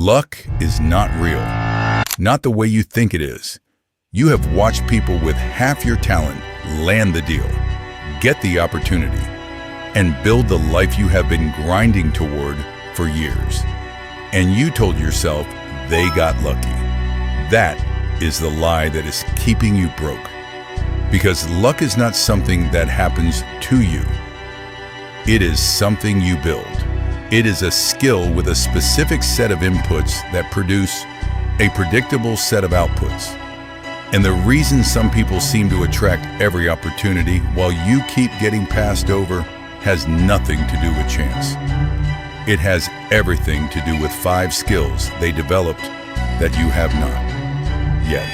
Luck is not real, not the way you think it is. You have watched people with half your talent land the deal, get the opportunity, and build the life you have been grinding toward for years. And you told yourself they got lucky. That is the lie that is keeping you broke. Because luck is not something that happens to you. It is something you build. It is a skill with a specific set of inputs that produce a predictable set of outputs. And the reason some people seem to attract every opportunity while you keep getting passed over has nothing to do with chance. It has everything to do with 5 skills they developed that you have not yet.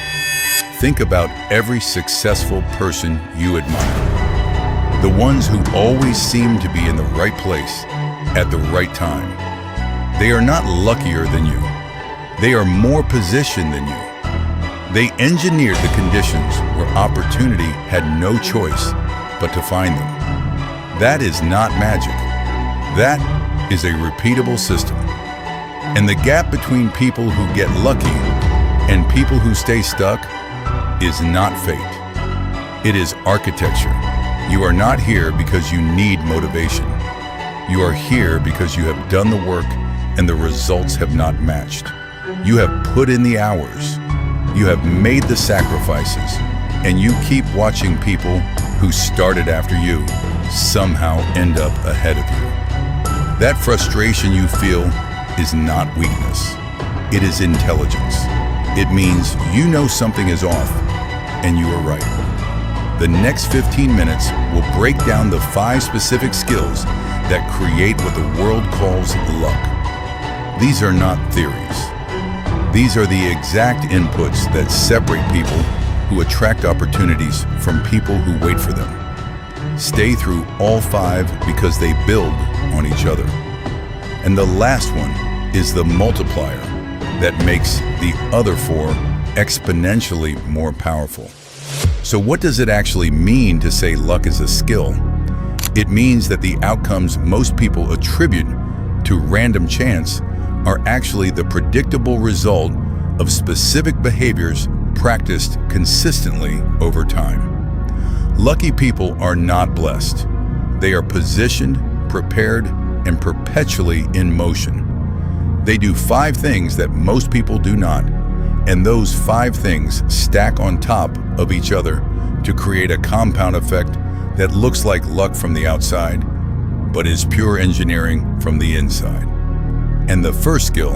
Think about every successful person you admire. The ones who always seem to be in the right place at the right time. They are not luckier than you. They are more positioned than you. They engineered the conditions where opportunity had no choice but to find them. That is not magic. That is a repeatable system. And the gap between people who get lucky and people who stay stuck is not fate. It is architecture. You are not here because you need motivation. You are here because you have done the work and the results have not matched. You have put in the hours. You have made the sacrifices, and you keep watching people who started after you somehow end up ahead of you. That frustration you feel is not weakness. It is intelligence. It means you know something is off, and you are right. The next 15 minutes will break down the 5 specific skills that create what the world calls luck. These are not theories. These are the exact inputs that separate people who attract opportunities from people who wait for them. Stay through all 5 because they build on each other. And the last one is the multiplier that makes the other 4 exponentially more powerful. So what does it actually mean to say luck is a skill? It means that the outcomes most people attribute to random chance are actually the predictable result of specific behaviors practiced consistently over time. Lucky people are not blessed. They are positioned, prepared, and perpetually in motion. They do 5 things that most people do not, and those 5 things stack on top of each other to create a compound effect that looks like luck from the outside, but is pure engineering from the inside. And the first skill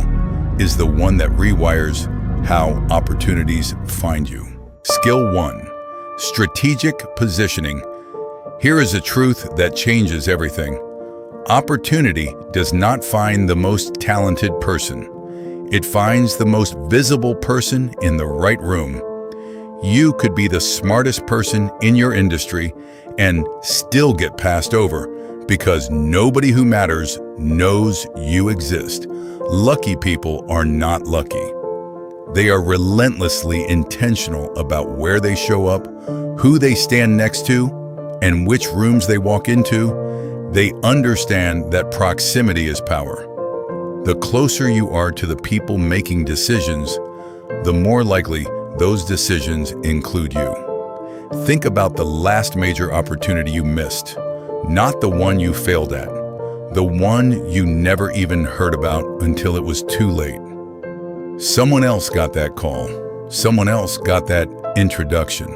is the one that rewires how opportunities find you. Skill 1, strategic positioning. Here is a truth that changes everything. Opportunity does not find the most talented person. It finds the most visible person in the right room. You could be the smartest person in your industry and still get passed over because nobody who matters knows you exist. Lucky people are not lucky. They are relentlessly intentional about where they show up, who they stand next to, and which rooms they walk into. They understand that proximity is power. The closer you are to the people making decisions, the more likely those decisions include you. Think about the last major opportunity you missed, not the one you failed at, the one you never even heard about until it was too late. Someone else got that call. Someone else got that introduction.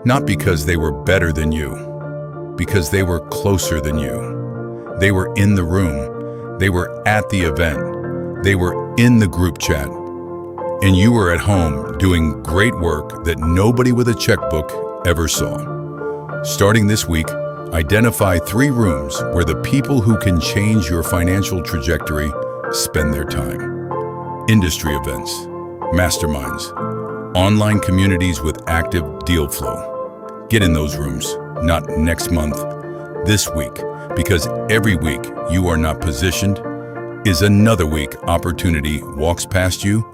Not because they were better than you, because they were closer than you. They were in the room. They were at the event. They were in the group chat. And you were at home doing great work that nobody with a checkbook ever saw. Starting this week, identify 3 rooms where the people who can change your financial trajectory spend their time. Industry events, masterminds, online communities with active deal flow. Get in those rooms, not next month, this week, because every week you are not positioned is another week opportunity walks past you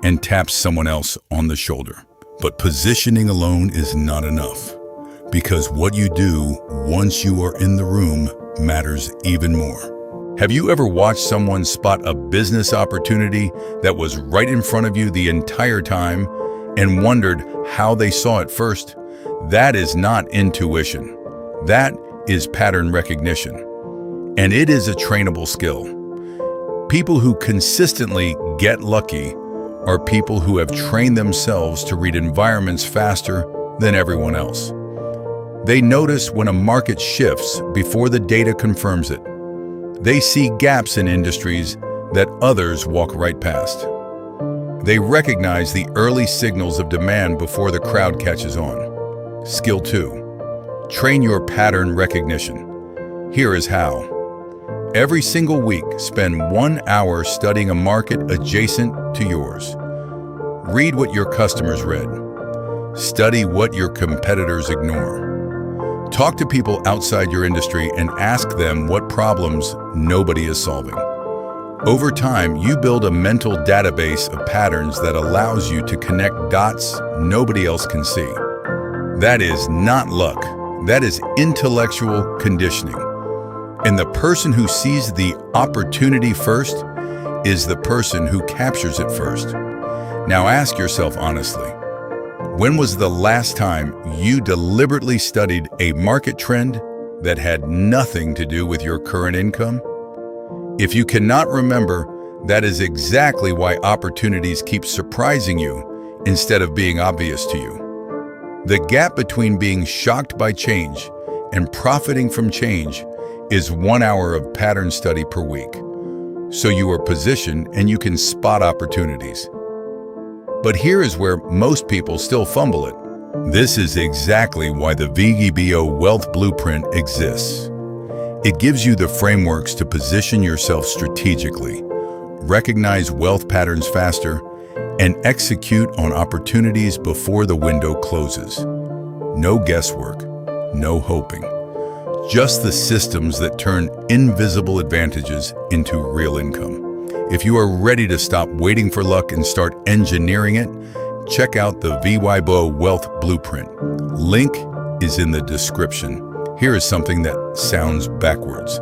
and taps someone else on the shoulder. But positioning alone is not enough, because what you do once you are in the room matters even more. Have you ever watched someone spot a business opportunity that was right in front of you the entire time and wondered how they saw it first? That is not intuition. That is pattern recognition. And it is a trainable skill. People who consistently get lucky are people who have trained themselves to read environments faster than everyone else. They notice when a market shifts before the data confirms it. They see gaps in industries that others walk right past. They recognize the early signals of demand before the crowd catches on. Skill 2. Train your pattern recognition. Here is how. Every single week, spend 1 hour studying a market adjacent to yours. Read what your customers read. Study what your competitors ignore. Talk to people outside your industry and ask them what problems nobody is solving. Over time, you build a mental database of patterns that allows you to connect dots nobody else can see. That is not luck. That is intellectual conditioning. And the person who sees the opportunity first is the person who captures it first. Now ask yourself honestly, when was the last time you deliberately studied a market trend that had nothing to do with your current income? If you cannot remember, that is exactly why opportunities keep surprising you instead of being obvious to you. The gap between being shocked by change and profiting from change is 1 hour of pattern study per week. So you are positioned and you can spot opportunities. But here is where most people still fumble it. This is exactly why the VYBO Wealth Blueprint exists. It gives you the frameworks to position yourself strategically, recognize wealth patterns faster, and execute on opportunities before the window closes. No guesswork, no hoping. Just the systems that turn invisible advantages into real income. If you are ready to stop waiting for luck and start engineering it, check out the VYBO Wealth Blueprint. Link is in the description. Here is something that sounds backwards.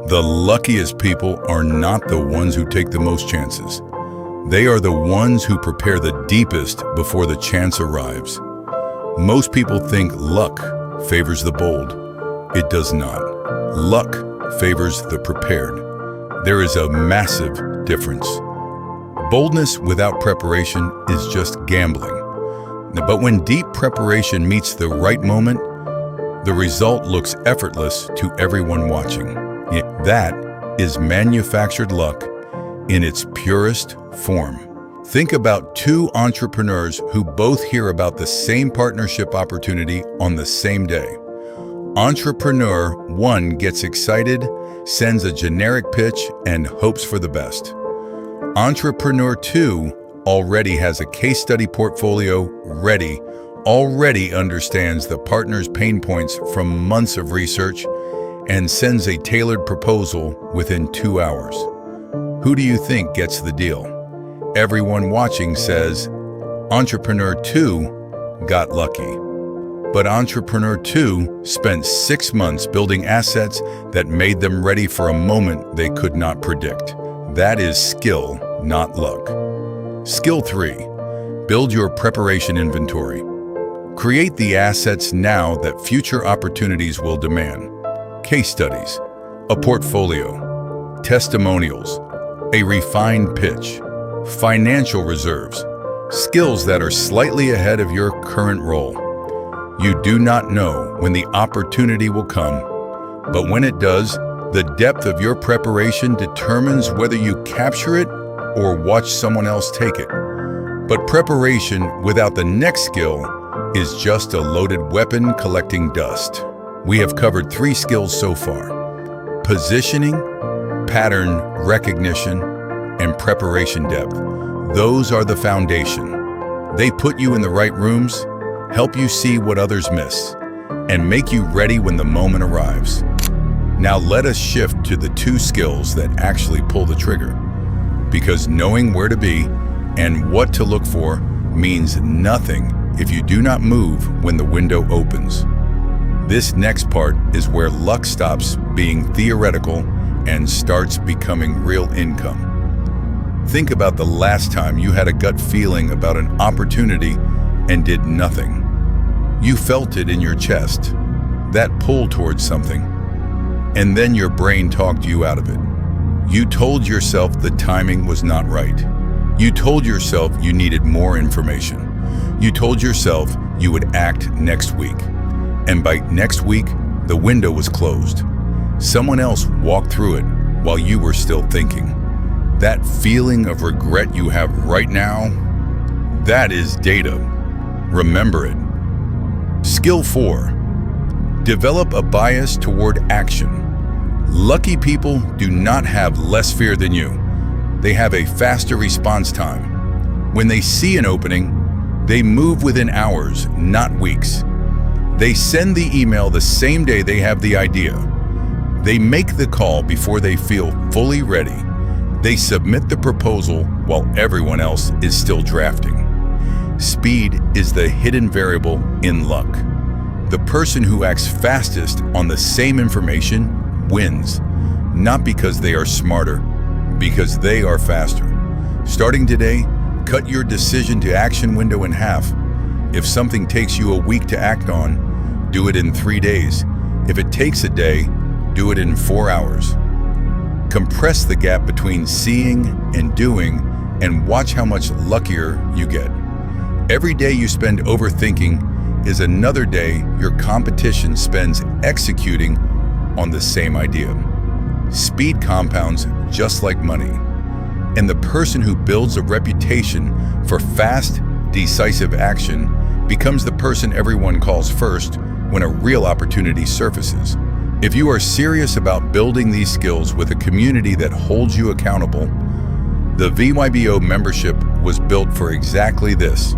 The luckiest people are not the ones who take the most chances. They are the ones who prepare the deepest before the chance arrives. Most people think luck favors the bold. It does not. Luck favors the prepared. There is a massive difference. Boldness without preparation is just gambling. But when deep preparation meets the right moment, the result looks effortless to everyone watching. That is manufactured luck in its purest form. Think about two entrepreneurs who both hear about the same partnership opportunity on the same day. Entrepreneur 1 gets excited, sends a generic pitch, and hopes for the best. Entrepreneur 2 already has a case study portfolio ready, already understands the partner's pain points from months of research, and sends a tailored proposal within 2 hours. Who do you think gets the deal? Everyone watching says, Entrepreneur 2 got lucky. But Entrepreneur 2 spent 6 months building assets that made them ready for a moment they could not predict. That is skill, not luck. Skill 3. Build your preparation inventory. Create the assets now that future opportunities will demand. Case studies, a portfolio, testimonials, a refined pitch, financial reserves, skills that are slightly ahead of your current role. You do not know when the opportunity will come, but when it does, the depth of your preparation determines whether you capture it or watch someone else take it. But preparation without the next skill is just a loaded weapon collecting dust. We have covered 3 skills so far: positioning, pattern recognition, and preparation depth. Those are the foundation. They put you in the right rooms, help you see what others miss, and make you ready when the moment arrives. Now let us shift to the 2 skills that actually pull the trigger. Because knowing where to be and what to look for means nothing if you do not move when the window opens. This next part is where luck stops being theoretical and starts becoming real income. Think about the last time you had a gut feeling about an opportunity and did nothing. You felt it in your chest, that pull towards something, and then your brain talked you out of it. You told yourself the timing was not right. You told yourself you needed more information. You told yourself you would act next week. And by next week, the window was closed. Someone else walked through it while you were still thinking. That feeling of regret you have right now, that is data. Remember it. Skill 4. Develop a bias toward action. Lucky people do not have less fear than you. They have a faster response time. When they see an opening, they move within hours, not weeks. They send the email the same day they have the idea. They make the call before they feel fully ready. They submit the proposal while everyone else is still drafting. Speed is the hidden variable in luck. The person who acts fastest on the same information wins, not because they are smarter, because they are faster. Starting today, cut your decision to action window in half. If something takes you a week to act on, do it in 3 days. If it takes a day, do it in 4 hours. Compress the gap between seeing and doing and watch how much luckier you get. Every day you spend overthinking is another day your competition spends executing on the same idea. Speed compounds just like money. And the person who builds a reputation for fast, decisive action becomes the person everyone calls first when a real opportunity surfaces. If you are serious about building these skills with a community that holds you accountable, the VYBO membership was built for exactly this.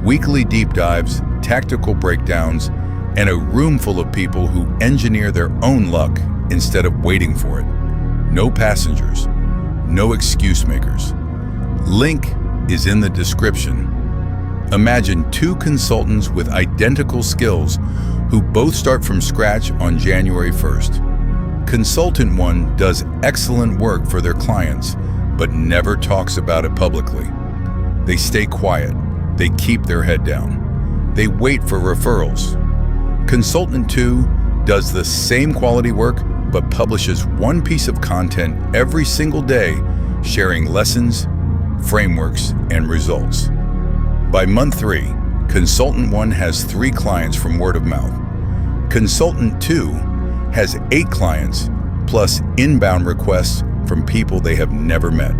Weekly deep dives, tactical breakdowns, and a room full of people who engineer their own luck instead of waiting for it. No passengers, no excuse makers. Link is in the description. Imagine 2 consultants with identical skills who both start from scratch on January 1st. Consultant 1 does excellent work for their clients, but never talks about it publicly. They stay quiet. They keep their head down. They wait for referrals. Consultant 2 does the same quality work, but publishes 1 piece of content every single day, sharing lessons, frameworks, and results. By month 3, Consultant 1 has 3 clients from word of mouth. Consultant 2 has 8 clients, plus inbound requests from people they have never met.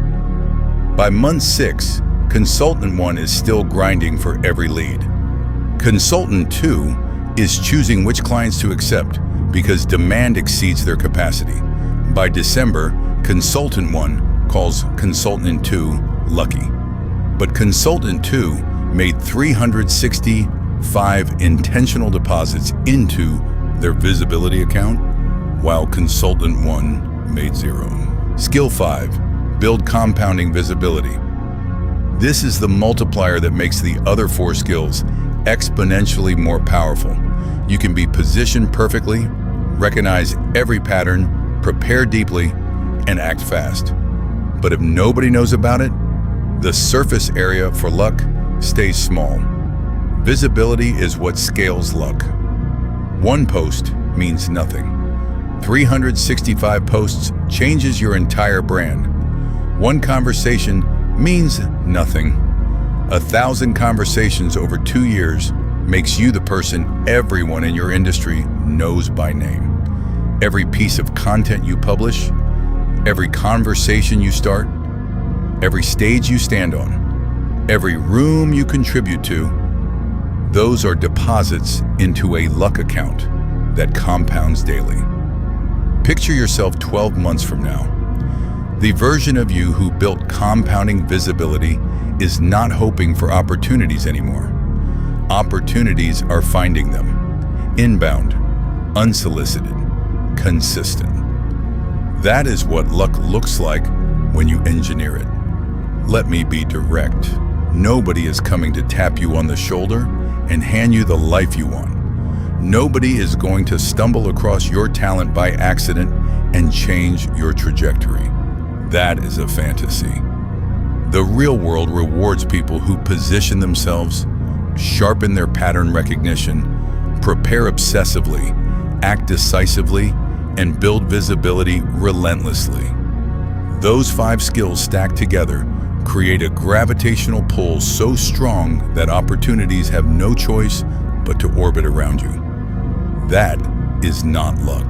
By month 6, Consultant 1 is still grinding for every lead. Consultant 2 is choosing which clients to accept because demand exceeds their capacity. By December, Consultant 1 calls Consultant 2 lucky. But Consultant 2 made 365 intentional deposits into their visibility account, while Consultant 1 made 0. Skill 5, build compounding visibility. This is the multiplier that makes the other 4 skills exponentially more powerful. You can be positioned perfectly, recognize every pattern, prepare deeply, and act fast. But if nobody knows about it, the surface area for luck stays small. Visibility is what scales luck. 1 post means nothing. 365 posts changes your entire brand. 1 conversation means nothing. 1,000 conversations over 2 years makes you the person everyone in your industry knows by name. Every piece of content you publish, every conversation you start, every stage you stand on, every room you contribute to, those are deposits into a luck account that compounds daily. Picture yourself 12 months from now. The version of you who built compounding visibility is not hoping for opportunities anymore. Opportunities are finding them. Inbound, unsolicited, consistent. That is what luck looks like when you engineer it. Let me be direct. Nobody is coming to tap you on the shoulder and hand you the life you want. Nobody is going to stumble across your talent by accident and change your trajectory. That is a fantasy. The real world rewards people who position themselves, sharpen their pattern recognition, prepare obsessively, act decisively, and build visibility relentlessly. Those 5 skills stacked together create a gravitational pull so strong that opportunities have no choice but to orbit around you. That is not luck.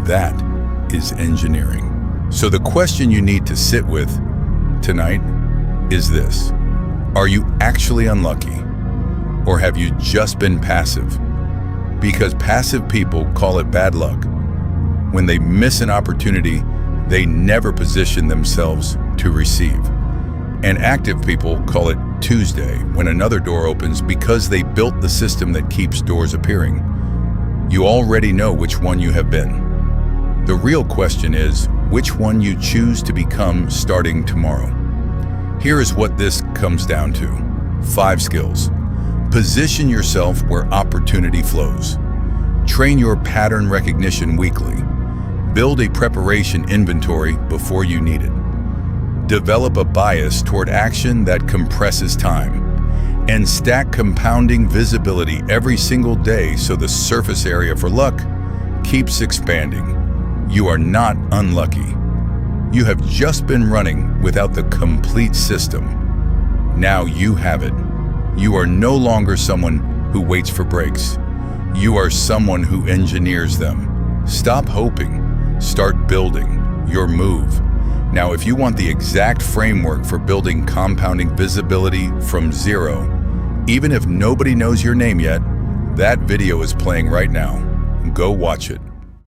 That is engineering. So the question you need to sit with tonight is this: are you actually unlucky? Or have you just been passive? Because passive people call it bad luck. When they miss an opportunity, they never position themselves to receive. And active people call it Tuesday when another door opens because they built the system that keeps doors appearing. You already know which one you have been. The real question is which one you choose to become starting tomorrow. Here is what this comes down to. 5 skills. Position yourself where opportunity flows. Train your pattern recognition weekly. Build a preparation inventory before you need it. Develop a bias toward action that compresses time. And stack compounding visibility every single day so the surface area for luck keeps expanding. You are not unlucky. You have just been running without the complete system. Now you have it. You are no longer someone who waits for breaks. You are someone who engineers them. Stop hoping. Start building your move. Now, if you want the exact framework for building compounding visibility from zero, even if nobody knows your name yet, that video is playing right now. Go watch it.